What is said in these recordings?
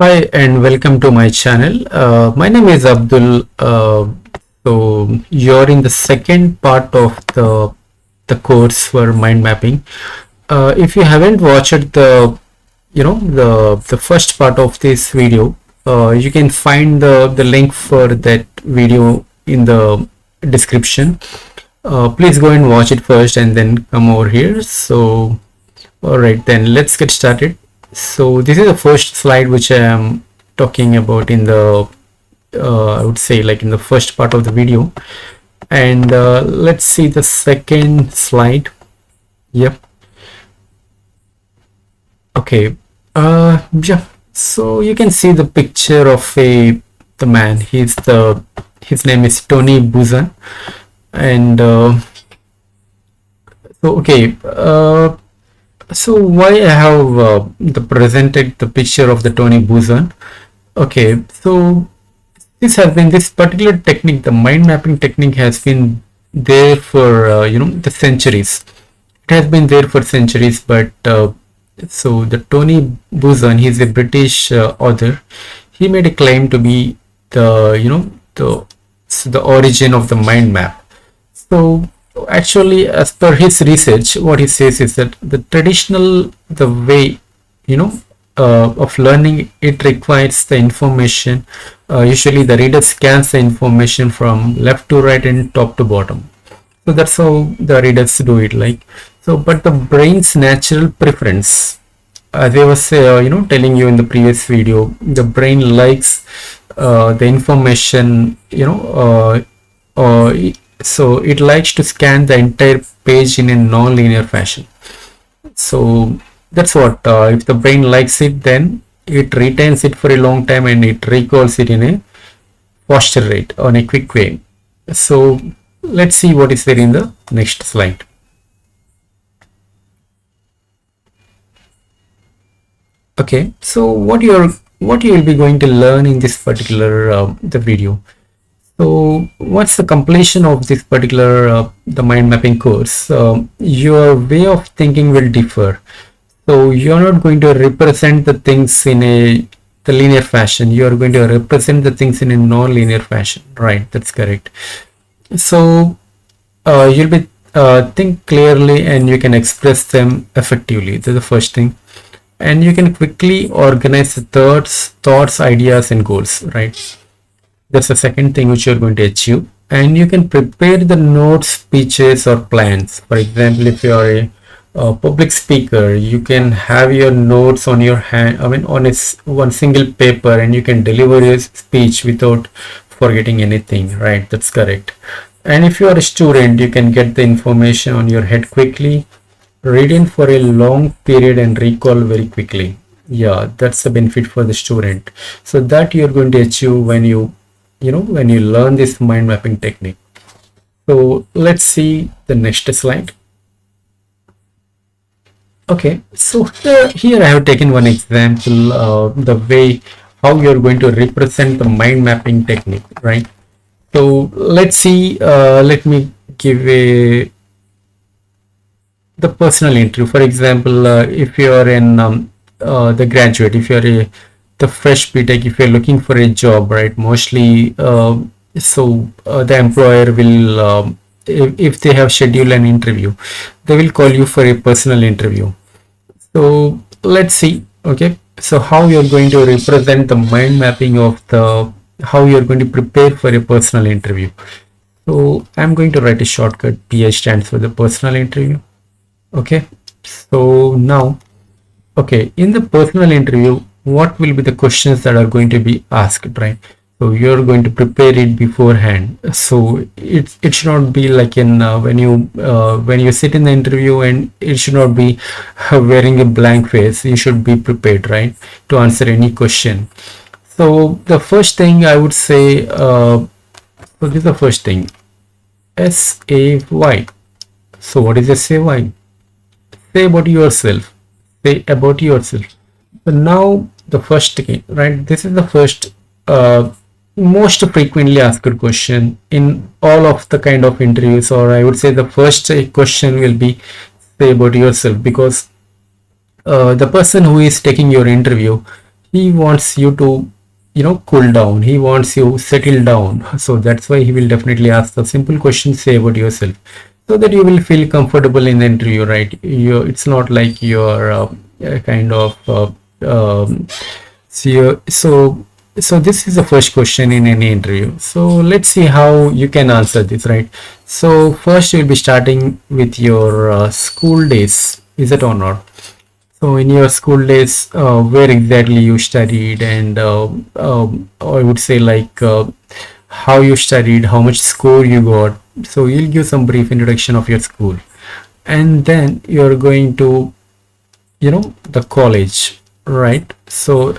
Hi and welcome to my channel. My name is Abdul. So you're in the second part of the course for mind mapping. If you haven't watched the first part of this video, you can find the link for that video in the description. Please go and watch it first and then come over here. So all right, then let's get started. So this is the first slide which I am talking about in the I would say like in the first part of the video, and let's see the second slide. Yep. Okay. Yeah. So you can see the picture of the man. His name is Tony Buzan, and so okay. So why I have presented the picture of the Tony Buzan? Okay, so this particular technique, the mind mapping technique, has been there for the centuries. It has been there for centuries, but so the Tony Buzan, he's a British author. He made a claim to be the origin of the mind map. So actually, as per his research, what he says is that the way of learning, it requires the information. Usually the reader scans the information from left to right and top to bottom. So that's how the readers do it, like. So but the brain's natural preference, as I was telling you in the previous video, the brain likes the information, so it likes to scan the entire page in a non-linear fashion. So that's what, if the brain likes it, then it retains it for a long time and it recalls it in a faster rate, on a quick way. So let's see what is there in the next slide. Okay, so what you will be going to learn in this particular the video. So what's the completion of this particular the mind mapping course? Your way of thinking will differ. So you're not going to represent the things in the linear fashion. You are going to represent the things in a non-linear fashion, right? That's correct. So you'll be think clearly and you can express them effectively. That's the first thing. And you can quickly organize the thoughts, ideas, and goals, right? That's the second thing which you're going to achieve. And you can prepare the notes, speeches, or plans. For example, if you are a public speaker, you can have your notes on your hand, on one single paper, and you can deliver your speech without forgetting anything, right? That's correct. And if you are a student, you can get the information on your head quickly, read in for a long period, and recall very quickly. Yeah, that's the benefit for the student. So that you're going to achieve when you learn this mind mapping technique. So let's see the next slide. Okay, so here I have taken one example, the way how you're going to represent the mind mapping technique, right? So let's see, let me give the personal interview. For example, if you are in the graduate, if you are the fresh BTech, if you're looking for a job, right, mostly the employer will if they have scheduled an interview, they will call you for a personal interview. So let's see. Okay, so how you're going to represent the mind mapping of how you're going to prepare for a personal interview. So I'm going to write a shortcut. PH stands for the personal interview. Okay, so now, okay, in the personal interview, what will be the questions that are going to be asked, right? So you're going to prepare it beforehand. So it should not be like in when you sit in the interview, and it should not be wearing a blank face. You should be prepared, right, to answer any question. So the first thing I would say, so this is the first thing, SAY. So what is SAY? Say about yourself. Say about yourself. So now the first thing, right? This is the first most frequently asked question in all of the kind of interviews, or I would say the first question will be say about yourself, because the person who is taking your interview, he wants you to, cool down. He wants you settle down. So that's why he will definitely ask the simple question, say about yourself, so that you will feel comfortable in the interview, right? It's not like you're kind of so this is the first question in any interview. So let's see how you can answer this, right? So first you'll be starting with your school days, is it or not? So in your school days, where exactly you studied, and I would say like how you studied, how much score you got. So you'll give some brief introduction of your school, and then you're going to, the college, right? So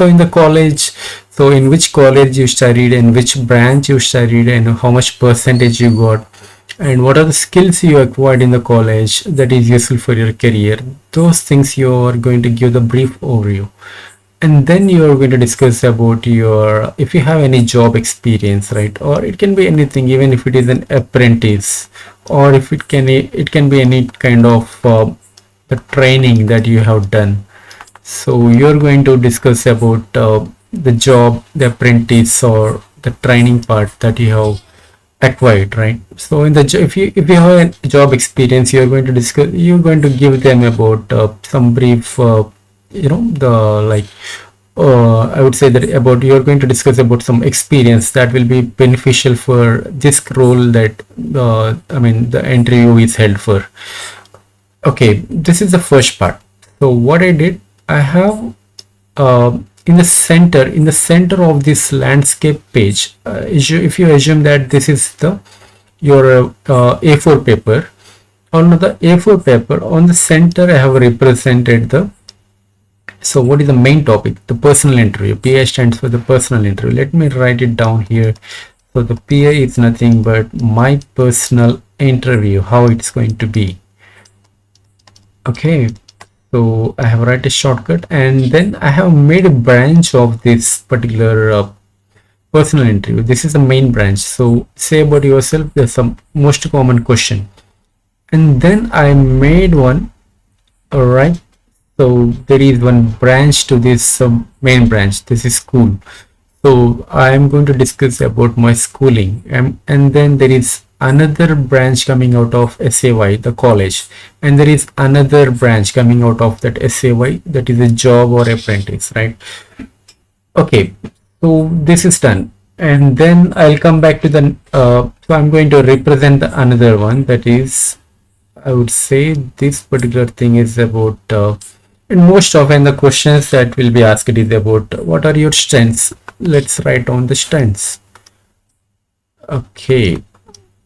in the college, so in which college you studied, and which branch you studied, and how much percentage you got, and what are the skills you acquired in the college that is useful for your career. Those things you are going to give the brief overview, and then you are going to discuss about your, if you have any job experience, right? Or it can be anything, even if it is an apprentice, or if it can be any kind of the training that you have done. So you're going to discuss about the job, the apprentice, or the training part that you have acquired, right? So in the if you have a job experience, you're going to give them about some brief, the like I would say that about, you're going to discuss about some experience that will be beneficial for this role that I mean the interview is held for. Okay, this is the first part. So what I did, I have in the center of this landscape page, if you assume that this is the your A4 paper, on the A4 paper on the center I have represented the, so what is the main topic? The personal interview. PI stands for the personal interview. Let me write it down here. So the PI is nothing but my personal interview, how it's going to be. Okay, so I have write a shortcut, and then I have made a branch of this particular personal interview. This is the main branch. So say about yourself, there's some most common question, and then I made one. All right, so there is one branch to this main branch. This is school. So I am going to discuss about my schooling, and then there is another branch coming out of SAY, the college, and there is another branch coming out of that SAY, that is a job or apprentice, right? Okay, so this is done, and then I'll come back to the so I'm going to represent another one, that is, I would say this particular thing is about and most often the questions that will be asked is about what are your strengths. Let's write down the strengths. Okay,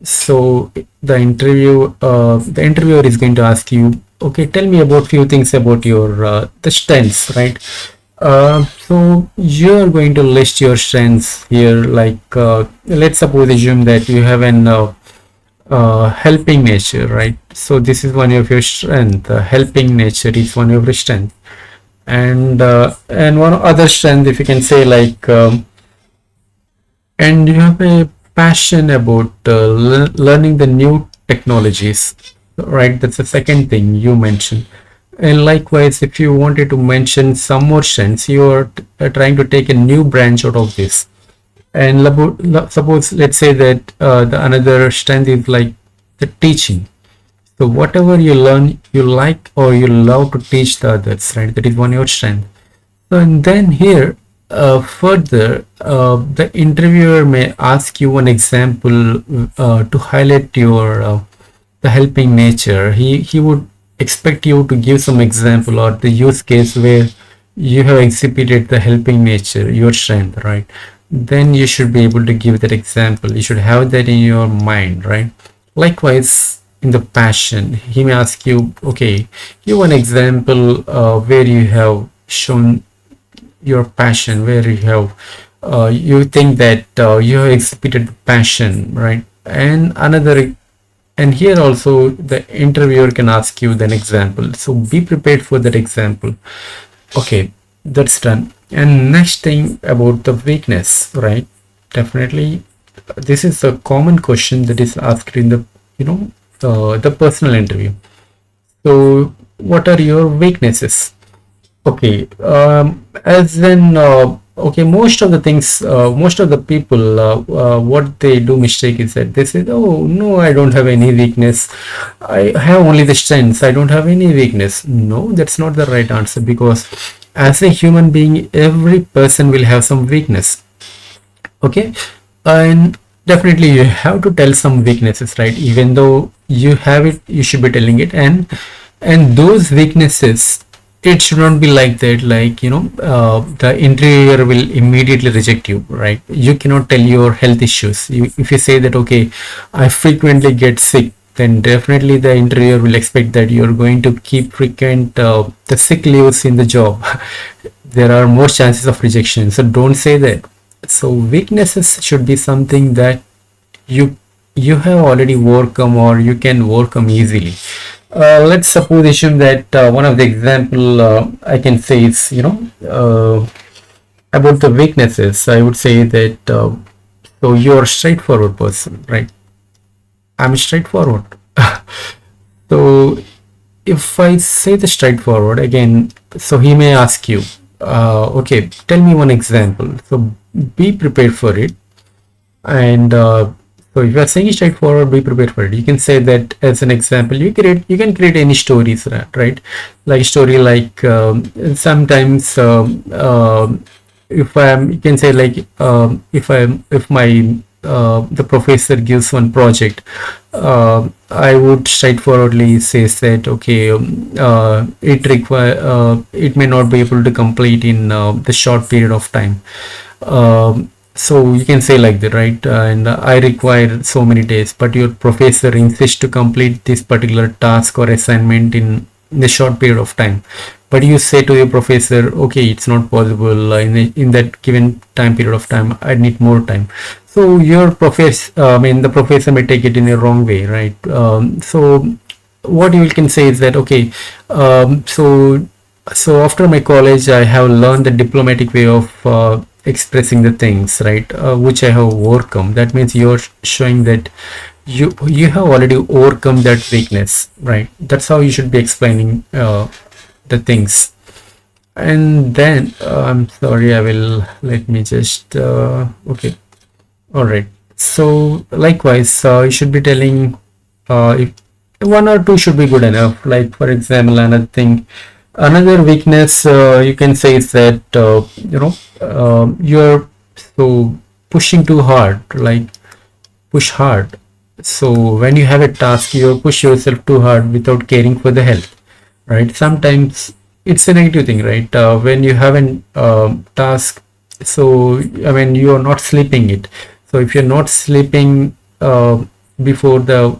so the interviewer is going to ask you, okay, tell me about few things about your the strengths, right? So you're going to list your strengths here, like let's suppose assume that you have an helping nature, right? So this is one of your strength. Helping nature is one of your strength, and one other strength, if you can say, like and you have a passion about learning the new technologies, right? That's the second thing you mentioned. And likewise, if you wanted to mention some more strengths, you are trying to take a new branch out of this. And suppose, let's say that the another strength is like the teaching. So whatever you learn, you like or you love to teach the others, right? That is one of your strength. So, and then here further, the interviewer may ask you an example to highlight your the helping nature. He would expect you to give some example or the use case where you have exhibited the helping nature, your strength, right? Then you should be able to give that example. You should have that in your mind, right? Likewise, in the passion, he may ask you, okay, give an example where you have shown your passion, where you have you think that you have exhibited passion, right? And another, and here also the interviewer can ask you an example, so be prepared for that example. Okay, that's done. And next thing about the weakness, right? Definitely this is a common question that is asked in the the personal interview. So what are your weaknesses? Okay, as in okay, most of the things, most of the people, what they do mistake is that they say, oh no, I don't have any weakness, I have only the strengths, I don't have any weakness. No, that's not the right answer, because as a human being, every person will have some weakness. Okay, and definitely you have to tell some weaknesses, right? Even though you have it, you should be telling it. And those weaknesses, it should not be like that, like, the interviewer will immediately reject you, right? You cannot tell your health issues. If you say that, okay, I frequently get sick, then definitely the interviewer will expect that you're going to keep frequent the sick leaves in the job. There are more chances of rejection, so don't say that. So weaknesses should be something that you you have already overcome, or you can overcome easily. Let's suppose, assume that one of the example I can say is, about the weaknesses. I would say that so you're a straightforward person, right? I'm straightforward. So if I say the straightforward again, so he may ask you, okay, tell me one example. So be prepared for it. And so if you are saying straightforward, be prepared for it. You can say that as an example. You can create any stories, right? Like story, like sometimes if I'm, you can say like, if my the professor gives one project, I would straightforwardly say that, okay, it may not be able to complete in the short period of time. So you can say like that, right? And I require so many days, but your professor insists to complete this particular task or assignment in a short period of time. But you say to your professor, okay, it's not possible in that given time period of time, I need more time. So your professor, I mean, the professor may take it in a wrong way, right? So what you can say is that, okay, so after my college, I have learned the diplomatic way of expressing the things, right? Which I have overcome. That means you're showing that you have already overcome that weakness, right? That's how you should be explaining the things. And then I'm sorry, I will, let me just okay, all right. So likewise, you should be telling, if one or two should be good enough. Like for example, another thing, another weakness you can say is that you're so pushing too hard, like push hard. So when you have a task, you push yourself too hard without caring for the health, right? Sometimes it's a negative thing, right? When you have an task, so I mean, you are not sleeping it. So if you're not sleeping before the,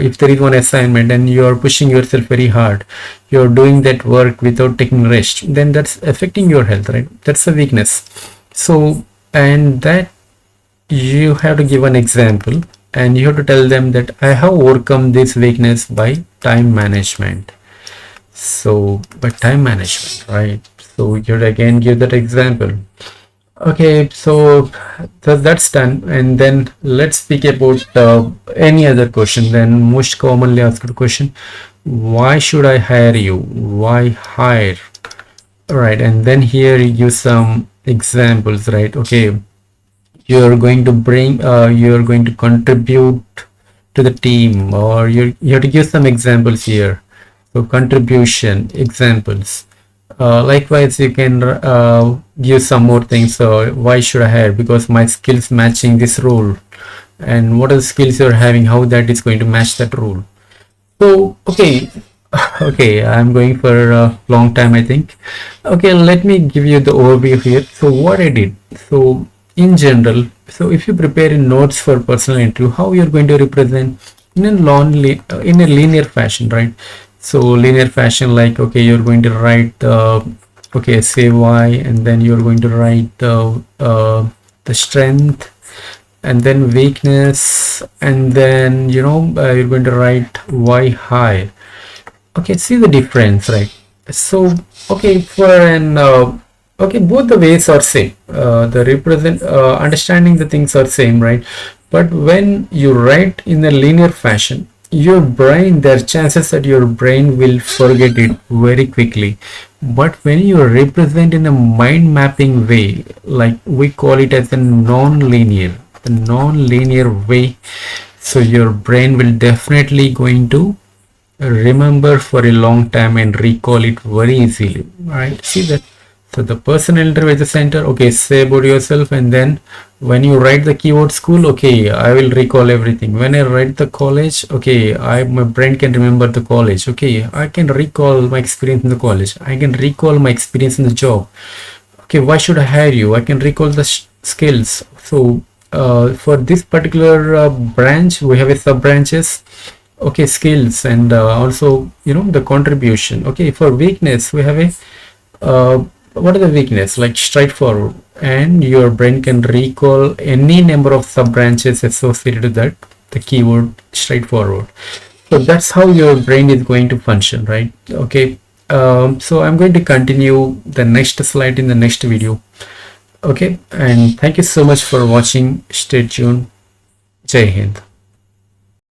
if there is one assignment and you are pushing yourself very hard, you're doing that work without taking rest, then that's affecting your health, right? That's a weakness. So, and that you have to give an example, and you have to tell them that I have overcome this weakness by time management. So by time management, right? So you'd again give that example. Okay, so that's done. And then let's speak about any other question. Then most commonly asked question, why should I hire you? Why hire? All right, and then here you give some examples, right? Okay, you're going to bring, you're going to contribute to the team, or you have to give some examples here. So contribution examples. Likewise, you can give some more things. So why should I hire? Because my skills matching this role, and what are the skills you're having, how that is going to match that role. So okay, okay, I'm going for a long time, I think. Okay, let me give you the overview here. So what I did, so in general, so if you prepare in notes for personal interview, how you're going to represent in a in a linear fashion, right? So linear fashion, like, okay, you're going to write okay, say why, and then you're going to write the strength, and then weakness, and then you're going to write why high. Okay, see the difference, right? So okay, for an okay, both the ways are same. The represent understanding the things are same, right? But when you write in a linear fashion, your brain, there are chances that your brain will forget it very quickly. But when you represent in a mind mapping way, like we call it as a non-linear, the non-linear way, so your brain will definitely going to remember for a long time and recall it very easily, right? See that. So the person enter with the center, okay, say about yourself, and then when you write the keyword school, okay, I will recall everything. When I write the college, okay, my brain can remember the college. Okay, I can recall my experience in the college. I can recall my experience in the job. Okay, why should I hire you? I can recall the skills. So for this particular branch, we have a sub branches. Okay, skills, and also the contribution. Okay, for weakness we have a what are the weakness, like straightforward, and your brain can recall any number of sub branches associated with that, the keyword straightforward. So that's how your brain is going to function, right? Okay, so I'm going to continue the next slide in the next video. Okay, and thank you so much for watching. Stay tuned. Jai Hind.